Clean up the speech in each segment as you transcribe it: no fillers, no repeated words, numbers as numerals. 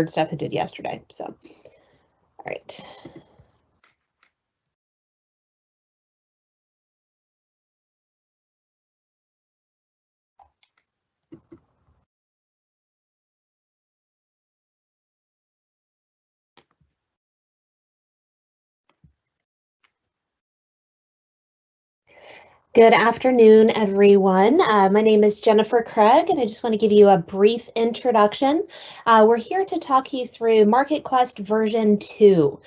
stuff it did yesterday. So, all right. Good afternoon, everyone. My name is Jennifer Craig, and I just want to give you a brief introduction. We're here to talk you through MarketQuest version 2.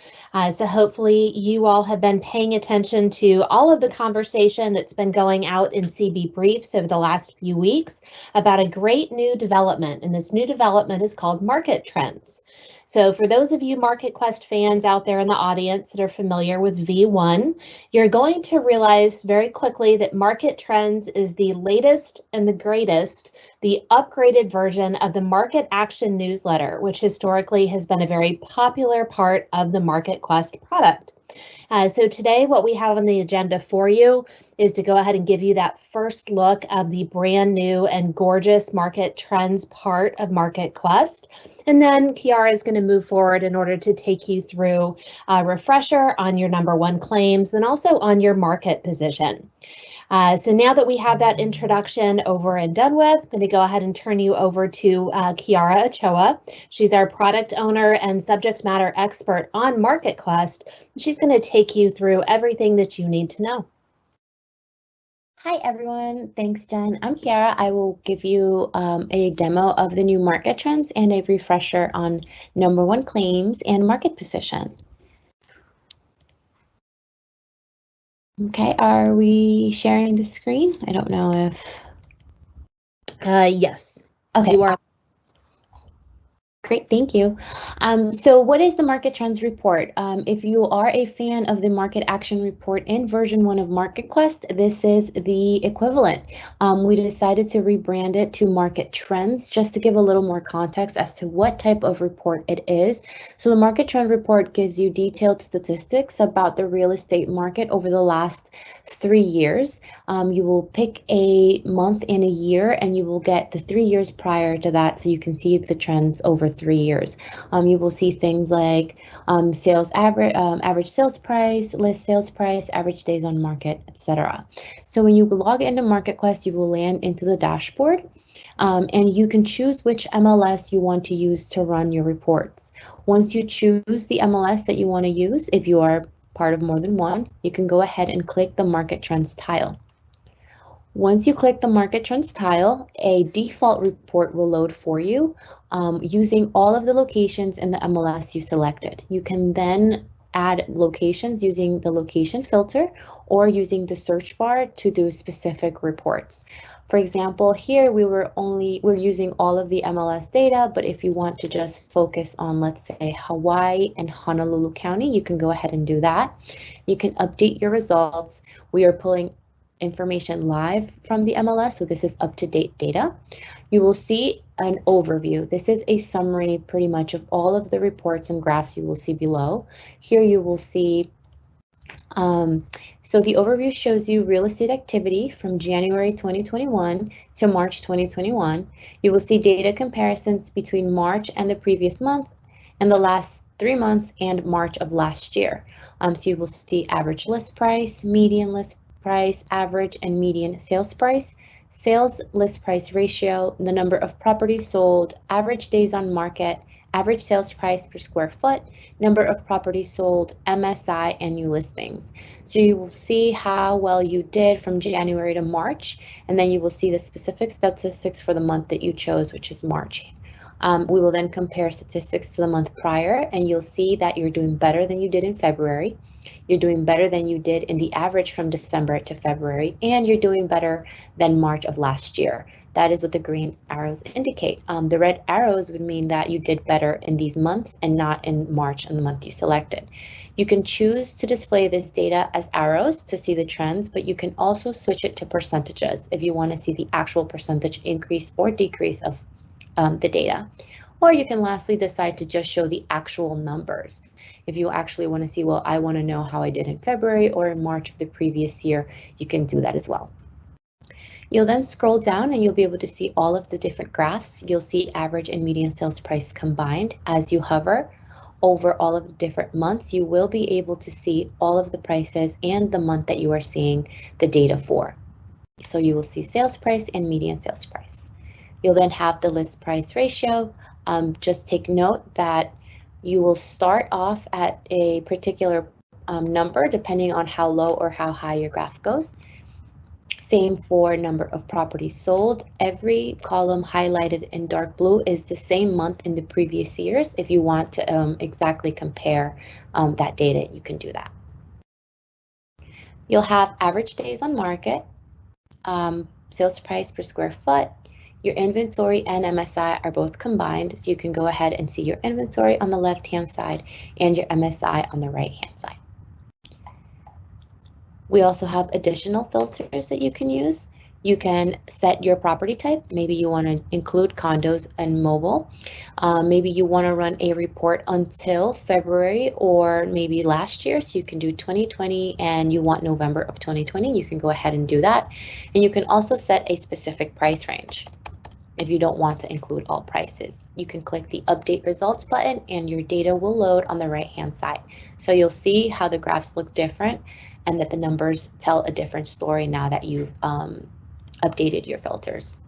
So hopefully you all have been paying attention to all of the conversation that's been going out in CB Briefs over the last few weeks about a great new development, and this new development is called Market Trends. So for those of you MarketQuest fans out there in the audience that are familiar with V1, you're going to realize very quickly that Market Trends is the latest and the greatest, the upgraded version of the Market Action newsletter, which historically has been a very popular part of the MarketQuest product. So today what we have on the agenda for you is to go ahead and give you that first look of the brand new and gorgeous Market Trends part of MarketQuest. And then Kiara is going to move forward in order to take you through a refresher on your #1 claims and also on your market position. So now that we have that introduction over and done with, I'm going to go ahead and turn you over to Kiara Ochoa. She's our product owner and subject matter expert on MarketQuest. She's going to take you through everything that you need to know. Hi everyone, thanks Jen. I'm Kiara. I will give you a demo of the new market trends and a refresher on #1 claims and market position. Okay, are we sharing the screen? I don't know if... Yes. Okay. You are. Great, thank you. So what is the Market Trends Report? If you are a fan of the Market Action Report in version 1 of MarketQuest, this is the equivalent. We decided to rebrand it to Market Trends just to give a little more context as to what type of report it is. So the Market Trend Report gives you detailed statistics about the real estate market over the last 3 years. You will pick a month and a year and you will get the 3 years prior to that so you can see the trends over 3 years. You will see things like sales average sales price, list sales price, average days on market, etc. So when you log into MarketQuest, you will land into the dashboard. And you can choose which MLS you want to use to run your reports. Once you choose the MLS that you want to use, if you are part of more than one, you can go ahead and click the Market Trends tile. Once you click the Market Trends tile, a default report will load for you using all of the locations in the MLS you selected. You can then add locations using the location filter or using the search bar to do specific reports. For example, here we're using all of the MLS data, but if you want to just focus on, let's say, Hawaii and Honolulu County, you can go ahead and do that. You can update your results. We are pulling information live from the MLS, so this is up-to-date data. You will see an overview. This is a summary pretty much of all of the reports and graphs you will see below. Here you will see so the overview shows you real estate activity from January 2021 to March 2021. You will see data comparisons between March and the previous month and the last 3 months and March of last year. So you will see average list price, median list price, average and median sales price, sales list price ratio, the number of properties sold, average days on market, average sales price per square foot, number of properties sold, MSI, and new listings. So you will see how well you did from January to March, and then you will see the specific statistics for the month that you chose, which is March. We will then compare statistics to the month prior, and you'll see that you're doing better than you did in February. You're doing better than you did in the average from December to February, and you're doing better than March of last year. That is what the green arrows indicate. The red arrows would mean that you did better in these months and not in March and the month you selected. You can choose to display this data as arrows to see the trends, but you can also switch it to percentages if you want to see the actual percentage increase or decrease of the data. Or you can lastly decide to just show the actual numbers. If you actually want to see, well, I want to know how I did in February or in March of the previous year, you can do that as well. You'll then scroll down and you'll be able to see all of the different graphs. You'll see average and median sales price combined. As you hover over all of the different months, you will be able to see all of the prices and the month that you are seeing the data for. So you will see sales price and median sales price. You'll then have the list price ratio. Just take note that you will start off at a particular number depending on how low or how high your graph goes. Same for number of properties sold. Every column highlighted in dark blue is the same month in the previous years. If you want to exactly compare that data, you can do that. You'll have average days on market, sales price per square foot. Your inventory and MSI are both combined, so you can go ahead and see your inventory on the left-hand side and your MSI on the right-hand side. We also have additional filters that you can use. You can set your property type. Maybe you want to include condos and mobile. Maybe you want to run a report until February or maybe last year. So you can do 2020 and you want November of 2020. You can go ahead and do that. And you can also set a specific price range. If you don't want to include all prices, you can click the update results button and your data will load on the right-hand side. So you'll see how the graphs look different and that the numbers tell a different story now that you've updated your filters.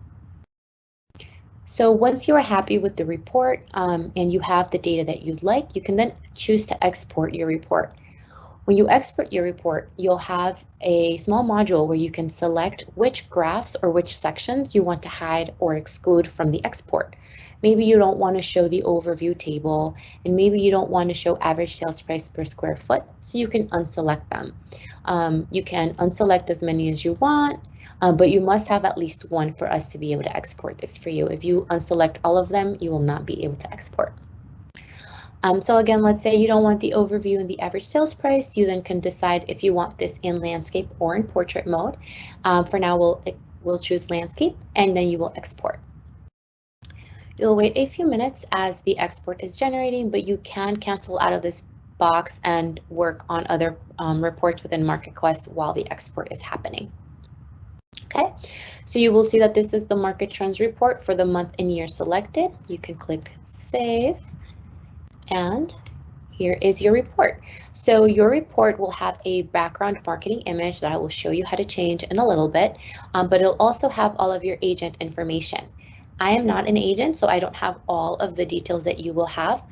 So once you are happy with the report and you have the data that you'd like, you can then choose to export your report. When you export your report, you'll have a small module where you can select which graphs or which sections you want to hide or exclude from the export. Maybe you don't want to show the overview table, and maybe you don't want to show average sales price per square foot, so you can unselect them. You can unselect as many as you want, but you must have at least one for us to be able to export this for you. If you unselect all of them, you will not be able to export. So again, let's say you don't want the overview and the average sales price. You then can decide if you want this in landscape or in portrait mode. For now, we'll choose landscape, and then you will export. You'll wait a few minutes as the export is generating, but you can cancel out of this box and work on other reports within MarketQuest while the export is happening. Okay, so you will see that this is the market trends report for the month and year selected. You can click Save. And here is your report. So your report will have a background marketing image that I will show you how to change in a little bit, but it'll also have all of your agent information. I am not an agent, so I don't have all of the details that you will have,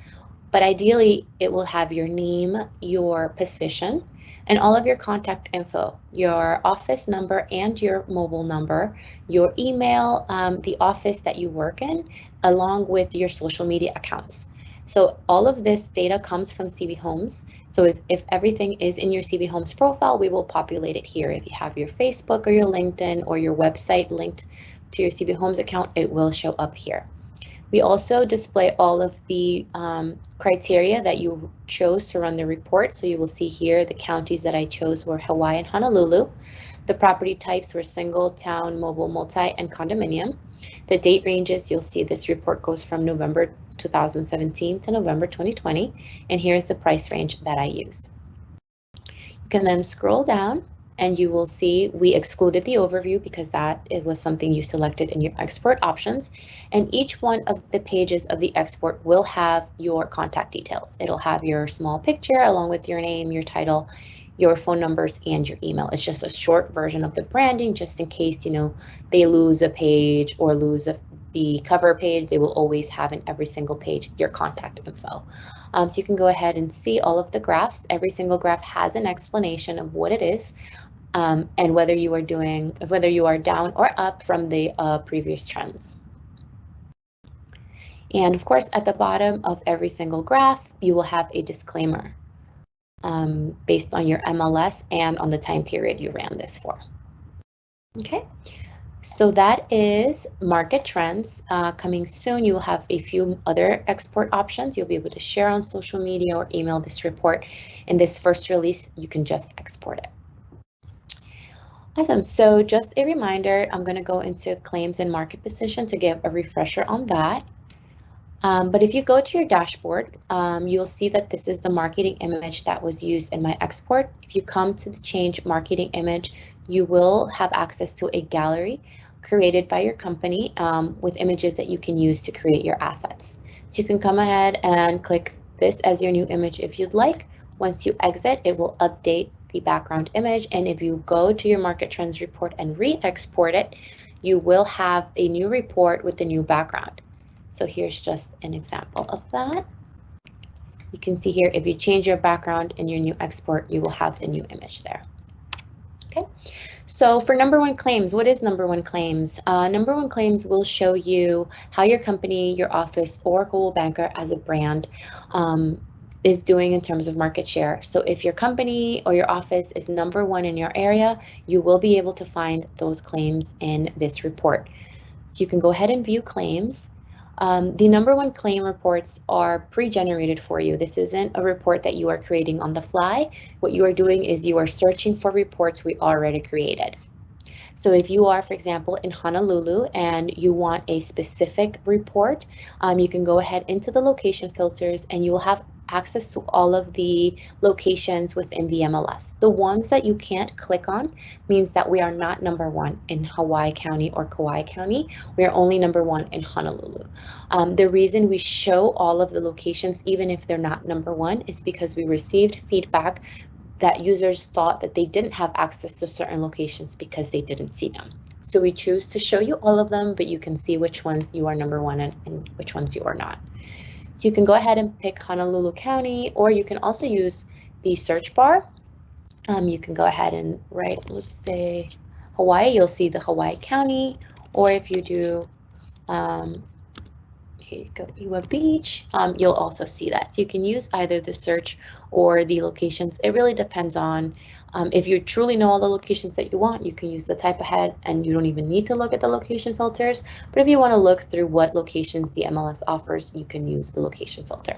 but ideally it will have your name, your position, and all of your contact info, your office number and your mobile number, your email, the office that you work in, along with your social media accounts. So all of this data comes from CB Homes. So if everything is in your CB Homes profile, we will populate it here. If you have your Facebook or your LinkedIn or your website linked to your CB Homes account, it will show up here. We also display all of the criteria that you chose to run the report. So you will see here the counties that I chose were Hawaii and Honolulu. The property types were single, town, mobile, multi, and condominium. The date ranges, you'll see this report goes from November 2017 to November 2020, and here's the price range that I used. You can then scroll down and you will see we excluded the overview because it was something you selected in your export options, and each one of the pages of the export will have your contact details. It'll have your small picture along with your name, your title, your phone numbers, and your email. It's just a short version of the branding, just in case, you know, they lose a page or lose the cover page. They will always have in every single page your contact info. So you can go ahead and see all of the graphs. Every single graph has an explanation of what it is, and whether you are down or up from the previous trends. And of course, at the bottom of every single graph, you will have a disclaimer based on your MLS and on the time period you ran this for. Okay, so that is market trends. Coming soon, you will have a few other export options. You'll be able to share on social media or email this report. In this first release, you can just export it. Awesome, so just a reminder, I'm going to go into claims and market position to give a refresher on that. But if you go to your dashboard, you'll see that this is the marketing image that was used in my export. If you come to the change marketing image, you will have access to a gallery created by your company with images that you can use to create your assets. So you can come ahead and click this as your new image if you'd like. Once you exit, it will update the background image. And if you go to your market trends report and re-export it, you will have a new report with the new background. So here's just an example of that. You can see here, if you change your background in your new export, you will have the new image there. Okay, so for number one claims, what is number one claims? Number one claims will show you how your company, your office, or Coldwell Banker as a brand is doing in terms of market share. So if your company or your office is number one in your area, you will be able to find those claims in this report. So you can go ahead and view claims. The number one claim reports are pre-generated for you. This isn't a report that you are creating on the fly. What you are doing is you are searching for reports we already created. So if you are, for example, in Honolulu and you want a specific report, you can go ahead into the location filters and you will have access to all of the locations within the MLS. The ones that you can't click on means that we are not number one in Hawaii County or Kauai County. We are only number one in Honolulu. The reason we show all of the locations, even if they're not number one, is because we received feedback that users thought that they didn't have access to certain locations because they didn't see them. So we choose to show you all of them, but you can see which ones you are number one in and which ones you are not. So you can go ahead and pick Honolulu County, or you can also use the search bar. You can go ahead and write, let's say Hawaii, you'll see the Hawaii County, or if you do here you go, Iwa Beach, you'll also see that. So you can use either the search or the locations. It really depends on if you truly know all the locations that you want, you can use the type ahead and you don't even need to look at the location filters. But if you want to look through what locations the MLS offers, you can use the location filter.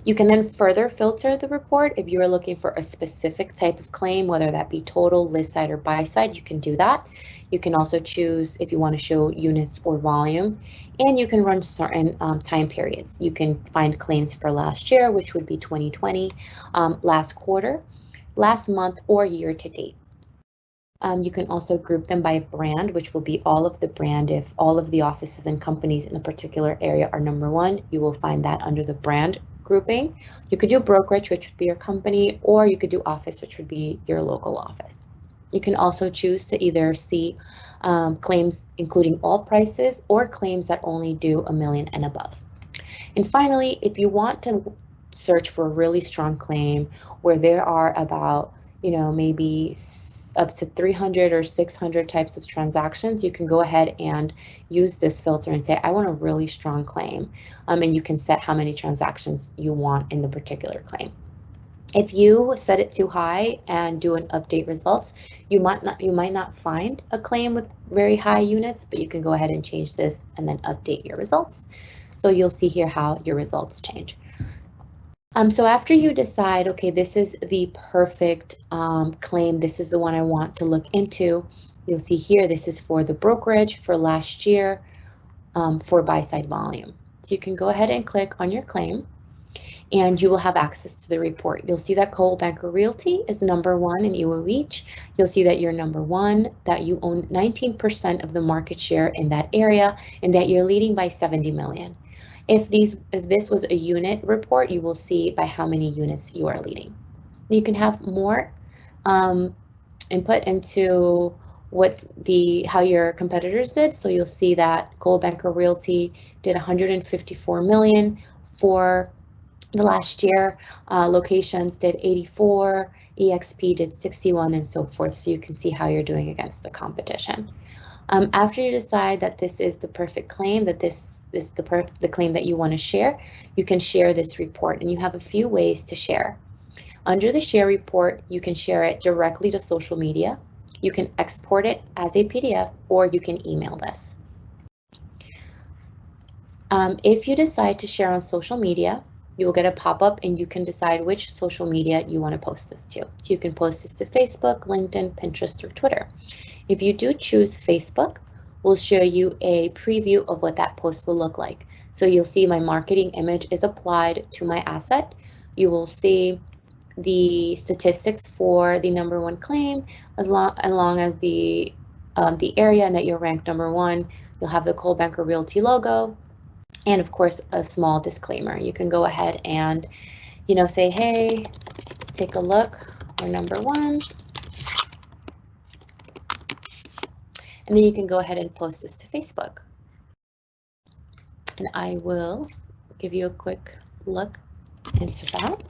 You can then further filter the report if you are looking for a specific type of claim, whether that be total, list side, or buy side, you can do that. You can also choose if you want to show units or volume, and you can run certain time periods. You can find claims for last year, which would be 2020, last quarter, last month, or year to date. You can also group them by brand, which will be all of the brand. If all of the offices and companies in a particular area are number one, you will find that under the brand grouping. You could do brokerage, which would be your company, or you could do office, which would be your local office. You can also choose to either see claims including all prices or claims that only do $1 million and above. And finally, if you want to search for a really strong claim where there are about, maybe up to 300 or 600 types of transactions, you can go ahead and use this filter and say, I want a really strong claim. And you can set how many transactions you want in the particular claim. If you set it too high and do an update results, you might not find a claim with very high units, but you can go ahead and change this and then update your results. So you'll see here how your results change. So after you decide, okay, this is the perfect claim, this is the one I want to look into, you'll see here, this is for the brokerage for last year for buy-side volume. So you can go ahead and click on your claim and you will have access to the report. You'll see that Coldwell Banker Realty is number one in Iwa Beach. You'll see that you're number one, that you own 19% of the market share in that area, and that you're leading by 70 million. If this was a unit report, you will see by how many units you are leading. You can have more input into how your competitors did. So you'll see that Coldwell Banker Realty did 154 million for the last year. Locations did 84, EXP did 61, and so forth. So you can see how you're doing against the competition. After you decide that this is the perfect claim, that this is the claim that you want to share, you can share this report, and you have a few ways to share. Under the share report, you can share it directly to social media, you can export it as a PDF, or you can email this. If you decide to share on social media, you will get a pop-up and you can decide which social media you want to post this to. So you can post this to Facebook, LinkedIn, Pinterest, or Twitter. If you do choose Facebook, we'll show you a preview of what that post will look like. So you'll see my marketing image is applied to my asset. You will see the statistics for the #1 claim, as long as the area and that you're ranked #1. You'll have the Coldwell Banker Realty logo, and of course a small disclaimer. You can go ahead and, you know, say, hey, take a look, we're #1. And then you can go ahead and post this to Facebook. And I will give you a quick look into that.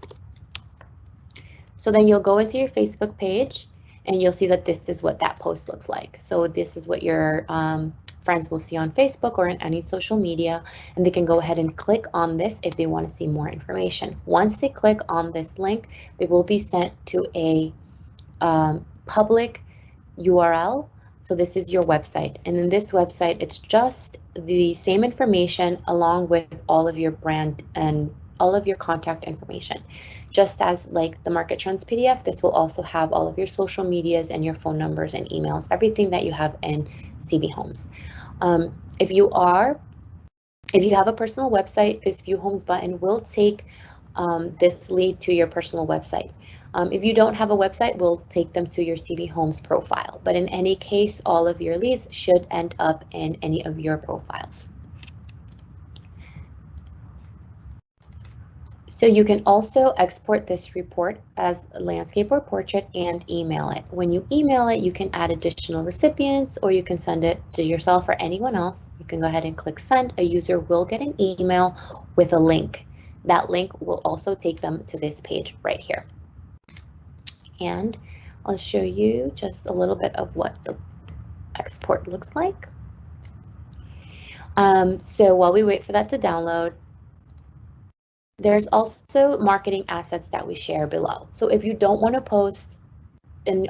So then you'll go into your Facebook page and you'll see that this is what that post looks like. So this is what your friends will see on Facebook or in any social media, and they can go ahead and click on this if they want to see more information. Once they click on this link, they will be sent to a public URL. So this is your website, and in this website, it's just the same information along with all of your brand and all of your contact information. Just as like the Market Trends PDF, this will also have all of your social medias and your phone numbers and emails, everything that you have in CB Homes. If you have a personal website, this View Homes button will take this lead to your personal website. If you don't have a website, we'll take them to your CB Homes profile. But in any case, all of your leads should end up in any of your profiles. So you can also export this report as a landscape or portrait and email it. When you email it, you can add additional recipients, or you can send it to yourself or anyone else. You can go ahead and click send. A user will get an email with a link. That link will also take them to this page right here. And I'll show you just a little bit of what the export looks like. So while we wait for that to download, there's also marketing assets that we share below. So if you don't want to post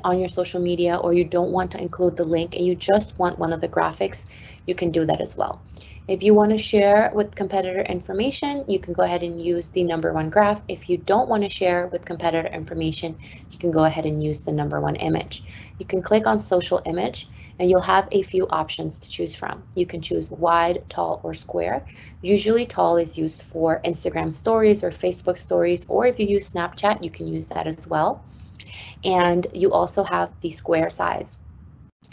on your social media, or you don't want to include the link and you just want one of the graphics, you can do that as well. If you want to share with competitor information, you can go ahead and use the #1 graph. If you don't want to share with competitor information, you can go ahead and use the #1 image. You can click on social image and you'll have a few options to choose from. You can choose wide, tall, or square. Usually tall is used for Instagram stories or Facebook stories, or if you use Snapchat, you can use that as well. And you also have the square size.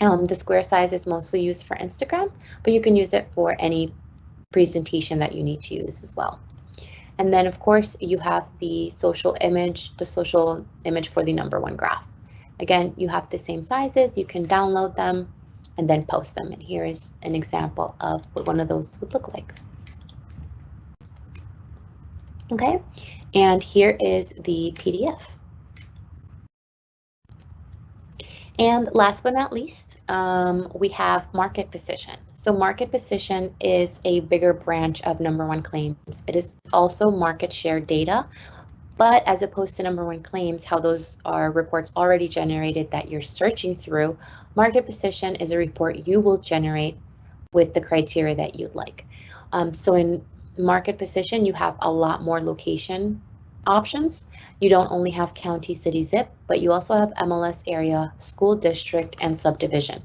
The square size is mostly used for Instagram, but you can use it for any presentation that you need to use as well. And then of course you have the social image for the #1 graph. Again, you have the same sizes, you can download them and then post them. And here is an example of what one of those would look like. Okay, and here is the PDF. And last but not least, we have market position. So market position is a bigger branch of #1 claims. It is also market share data, but as opposed to #1 claims, how those are reports already generated that you're searching through, market position is a report you will generate with the criteria that you'd like. So in market position, you have a lot more location options. You don't only have county, city, zip, but you also have MLS area, school district, and subdivision.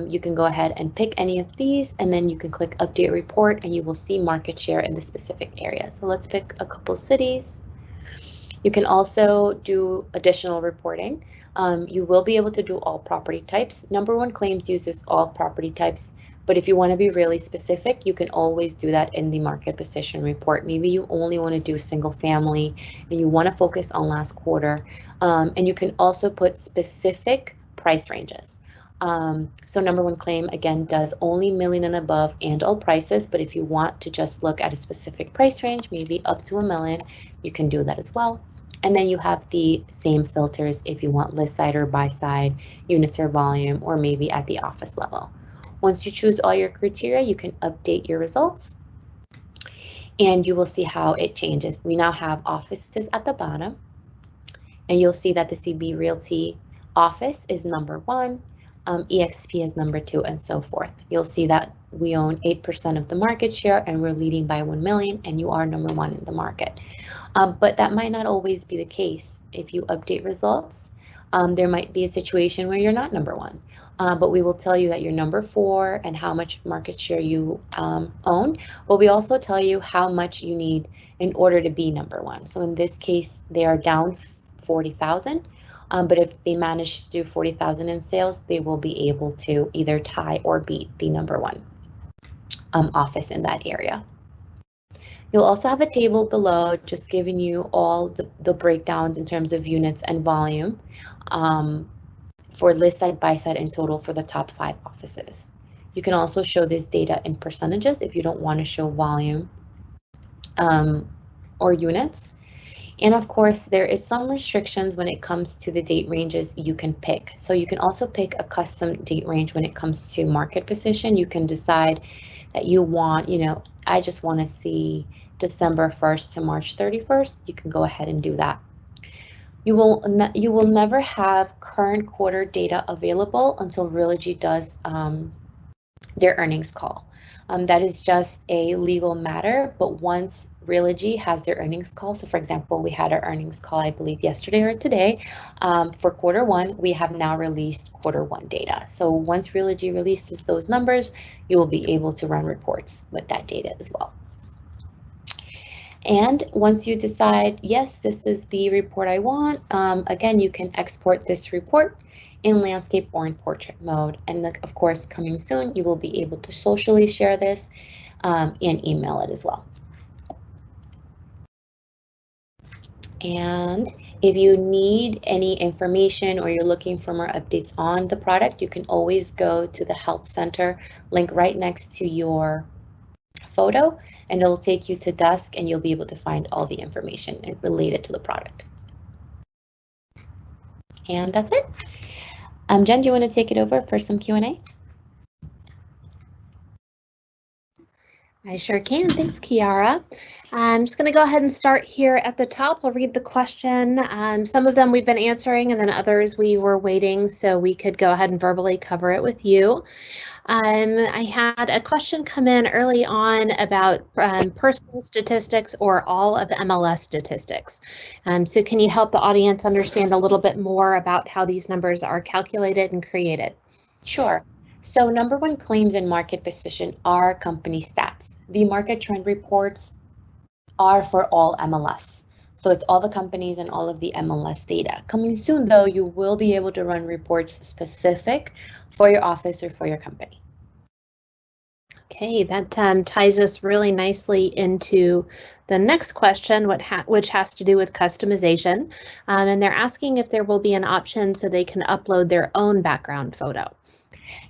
You can go ahead and pick any of these, and then you can click update report and you will see market share in the specific area. So let's pick a couple cities. You can also do additional reporting. You will be able to do all property types. #1 claims uses all property types. But if you want to be really specific, you can always do that in the market position report. Maybe you only want to do single family and you want to focus on last quarter. And you can also put specific price ranges. So #1 claim, again, does only million and above and all prices. But if you want to just look at a specific price range, maybe up to $1 million, you can do that as well. And then you have the same filters if you want list side or buy side, units or volume, or maybe at the office level. Once you choose all your criteria, you can update your results and you will see how it changes. We now have offices at the bottom and you'll see that the CB Realty office is #1, EXP is #2, and so forth. You'll see that we own 8% of the market share and we're leading by 1 million and you are #1 in the market. But that might not always be the case. If you update results, there might be a situation where you're not #1. but we will tell you that you're number 4 and how much market share you own. But we also tell you how much you need in order to be number 1. So in this case, they are down 40,000. But if they manage to do 40,000 in sales, they will be able to either tie or beat the number 1 office in that area. You'll also have a table below just giving you all the breakdowns in terms of units and volume for list side, buy side, and total for the top 5 offices. You can also show this data in percentages if you don't want to show volume or units. And of course, there is some restrictions when it comes to the date ranges you can pick. So you can also pick a custom date range when it comes to market position. You can decide that you want, I just want to see December 1st to March 31st. You can go ahead and do that. You will never have current quarter data available until Realogy does their earnings call. That is just a legal matter, but once Realogy has their earnings call, so for example, we had our earnings call, I believe yesterday or today, for quarter 1, we have now released quarter 1 data. So once Realogy releases those numbers, you will be able to run reports with that data as well. And once you decide, yes, this is the report I want, again, you can export this report in landscape or in portrait mode. And of course, coming soon, you will be able to socially share this and email it as well. And if you need any information or you're looking for more updates on the product, you can always go to the Help Center link right next to your photo, and it'll take you to Dusk, and you'll be able to find all the information related to the product. And that's it. Jen, do you want to take it over for some Q&A? I sure can. Thanks, Kiara. I'm just going to go ahead and start here at the top. I'll read the question. Some of them we've been answering, and then others we were waiting so we could go ahead and verbally cover it with you. I had a question come in early on about personal statistics or all of MLS statistics. So can you help the audience understand a little bit more about how these numbers are calculated and created? Sure. So number 1 claims and market position are company stats. The market trend reports are for all MLS. So it's all the companies and all of the MLS data. Coming soon, though, you will be able to run reports specific for your office or for your company. Okay, that ties us really nicely into the next question, which has to do with customization. And they're asking if there will be an option so they can upload their own background photo.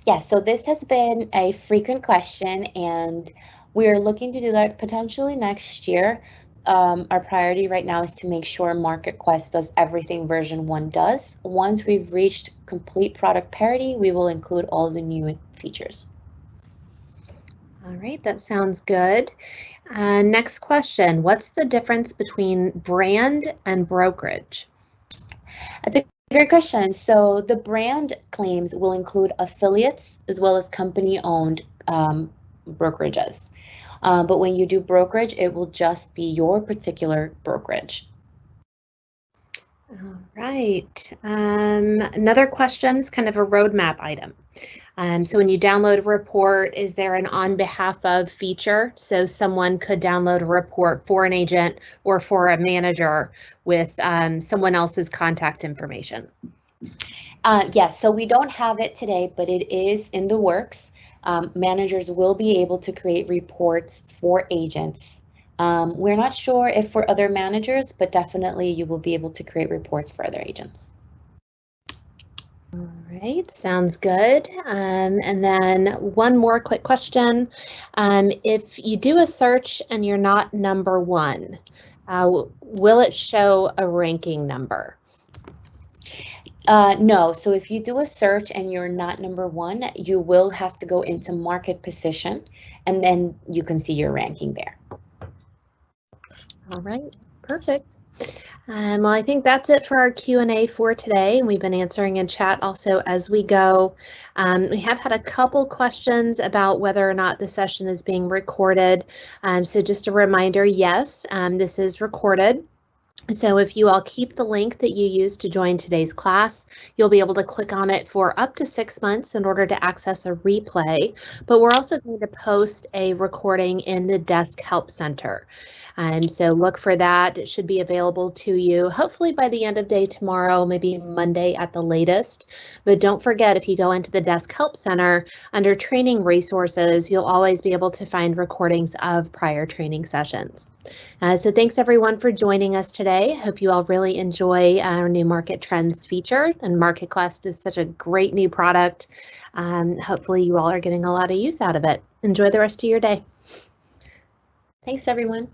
Yes, so this has been a frequent question, and we're looking to do that potentially next year. Our priority right now is to make sure MarketQuest does everything version 1 does. Once we've reached complete product parity, we will include all the new features. All right, that sounds good. Next question, what's the difference between brand and brokerage? That's a great question. So the brand claims will include affiliates as well as company-owned brokerages. But when you do brokerage, it will just be your particular brokerage. All right. Another question is kind of a roadmap item. So when you download a report, is there an on behalf of feature? So someone could download a report for an agent or for a manager with someone else's contact information. Yes, so we don't have it today, but it is in the works. Managers will be able to create reports for agents. We're not sure if for other managers, but definitely you will be able to create reports for other agents. All right, sounds good. And then one more quick question. If you do a search and you're not number 1, will it show a ranking number? No, so if you do a search and you're not number 1, you will have to go into market position, and then you can see your ranking there. All right, perfect. Well, I think that's it for our Q&A for today. We've been answering in chat also as we go. We have had a couple questions about whether or not the session is being recorded. So just a reminder, yes, this is recorded. So if you all keep the link that you used to join today's class, you'll be able to click on it for up to 6 months in order to access a replay. But we're also going to post a recording in the Desk Help Center. So look for that. It should be available to you hopefully by the end of day tomorrow, maybe Monday at the latest. But don't forget, if you go into the Desk Help Center under training resources, you'll always be able to find recordings of prior training sessions. So thanks everyone for joining us today. Hope you all really enjoy our new Market Trends feature, and MarketQuest is such a great new product. Hopefully you all are getting a lot of use out of it. Enjoy the rest of your day. Thanks everyone.